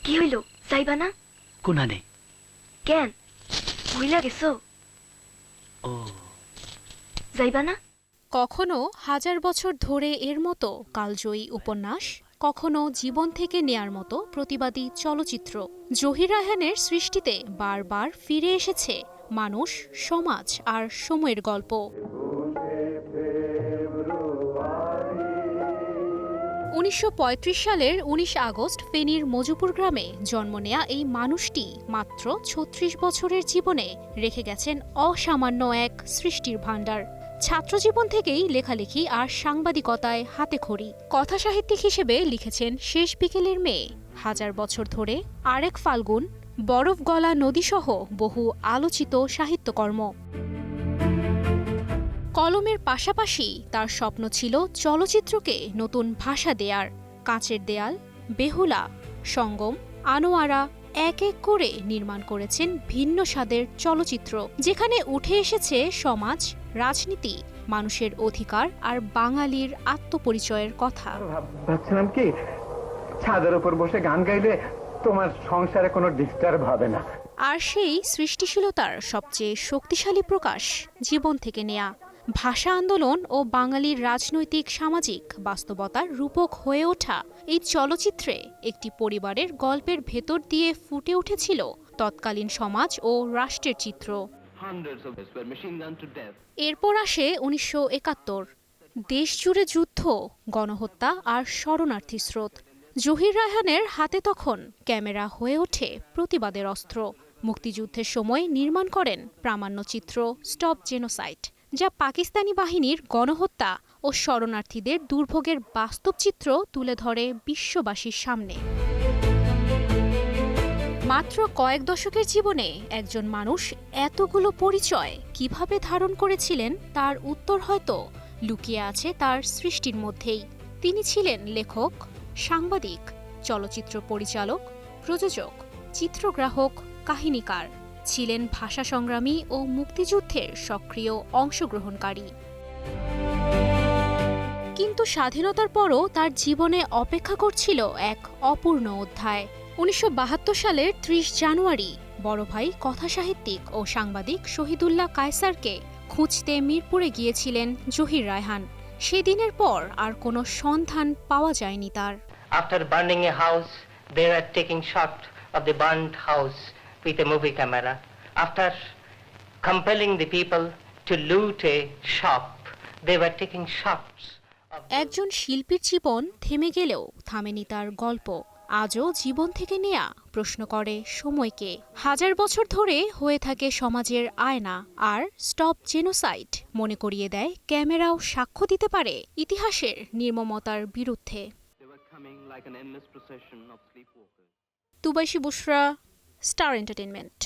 কি হইল, যাইবা না? কোনানে? কেন, ভুইলা গেছো? ও, যাইবা না? কখনো হাজার বছর ধরে এর মতো কালজয়ী উপন্যাস, কখনো জীবন থেকে নেয়ার মতো প্রতিবাদী চলচ্চিত্র। জহির রায়হানের সৃষ্টিতে বারবার ফিরে এসেছে মানুষ, সমাজ আর সময়ের গল্প। ১৯৩৫ সালের ১৯ আগস্ট ফেনীর মজুপুর গ্রামে জন্ম নেয়া এই মানুষটি মাত্র ৩৬ বছরের জীবনে রেখে গেছেন অসামান্য এক সৃষ্টির ভাণ্ডার। ছাত্রজীবন থেকেই লেখালেখি আর সাংবাদিকতায় হাতেখড়ি। কথাসাহিত্যিক হিসেবে লিখেছেন শেষ বিকেলের মেয়ে, হাজার বছর ধরে, আরেক ফাল্গুন, বরফ গলা নদীসহ বহু আলোচিত সাহিত্যকর্ম। কলমের পাশাপাশি তার স্বপ্ন ছিল চলচ্চিত্রকে নতুন ভাষা দেয়ার। কাঁচের দেয়াল, বেহুলা, সঙ্গম, আনোয়ারা এক এক করে নির্মাণ করেছেন ভিন্ন স্বাদের চলচ্চিত্র, যেখানে উঠে এসেছে সমাজ, রাজনীতি, মানুষের অধিকার আর বাঙালির আত্মপরিচয়ের কথা। ভাবছিলাম কি, ছাদের উপর বসে গান গাইলে তোমার সংসারে কোনো ডিস্টার্ব হবে না। আর সেই সৃষ্টিশীলতার সবচেয়ে শক্তিশালী প্রকাশ জীবন থেকে নেয়া। ভাষা আন্দোলন ও বাঙালির রাজনৈতিক সামাজিক বাস্তবতার রূপক হয়ে ওঠা এই চলচ্চিত্রে একটি পরিবারের গল্পের ভেতর দিয়ে ফুটে উঠেছিল তৎকালীন সমাজ ও রাষ্ট্রের চিত্র। এরপর আসে ১৯৭১। দেশ জুড়ে যুদ্ধ, গণহত্যা আর শরণার্থী স্রোত। জহির রায়হানের হাতে তখন ক্যামেরা হয়ে ওঠে প্রতিবাদের অস্ত্র। মুক্তিযুদ্ধের সময় নির্মাণ করেন প্রামাণ্যচিত্র স্টপ জেনোসাইড, যা পাকিস্তানি বাহিনীর গণহত্যা ও শরণার্থীদের দুর্ভোগের বাস্তব চিত্র তুলে ধরে বিশ্ববাসীর সামনে। মাত্র কয়েক দশকের জীবনে একজন মানুষ এতগুলো পরিচয় কিভাবে ধারণ করেছিলেন তার উত্তর হয়তো লুকিয়ে আছে তার সৃষ্টির মধ্যেই। তিনি ছিলেন লেখক, সাংবাদিক, চলচ্চিত্র পরিচালক, প্রযোজক, চিত্রগ্রাহক, কাহিনীকার। ছিলেন ভাষা সংগ্রামী ও মুক্তিযুদ্ধের সক্রিয় অংশগ্রহণকারী। কিন্তু স্বাধীনতার পরও তার জীবনে অপেক্ষা করছিল এক অপূর্ণ অধ্যায়। ১৯৭২ সালের ৩০ জানুয়ারি বড় ভাই কথাসাহিত্যিক ও সাংবাদিক শহীদুল্লাহ কায়সারকে খুঁজতে মিরপুরে গিয়েছিলেন জহির রায়হান। সেদিনের পর আর কোনো সন্ধান পাওয়া যায়নি তার। After burning a house, they were taking shot of the burned house with a movie camera. After compelling the people to loot a shop, they were taking shots. একজন শিল্পীর জীবন থেমে গেলেও থামেনি তার গল্প। আজও জীবন থেকে নেয়া প্রশ্ন করে সময়কে। হাজার বছর ধরে হয়ে থাকে সমাজের আয়না, আর স্টপ জেনোসাইড মনে করিয়ে দেয় ক্যামেরাও সাক্ষ্য দিতে পারে ইতিহাসের নির্মমতার বিরুদ্ধে। তুবাইশি বুশরা, স্টার এন্টারটেইনমেন্ট।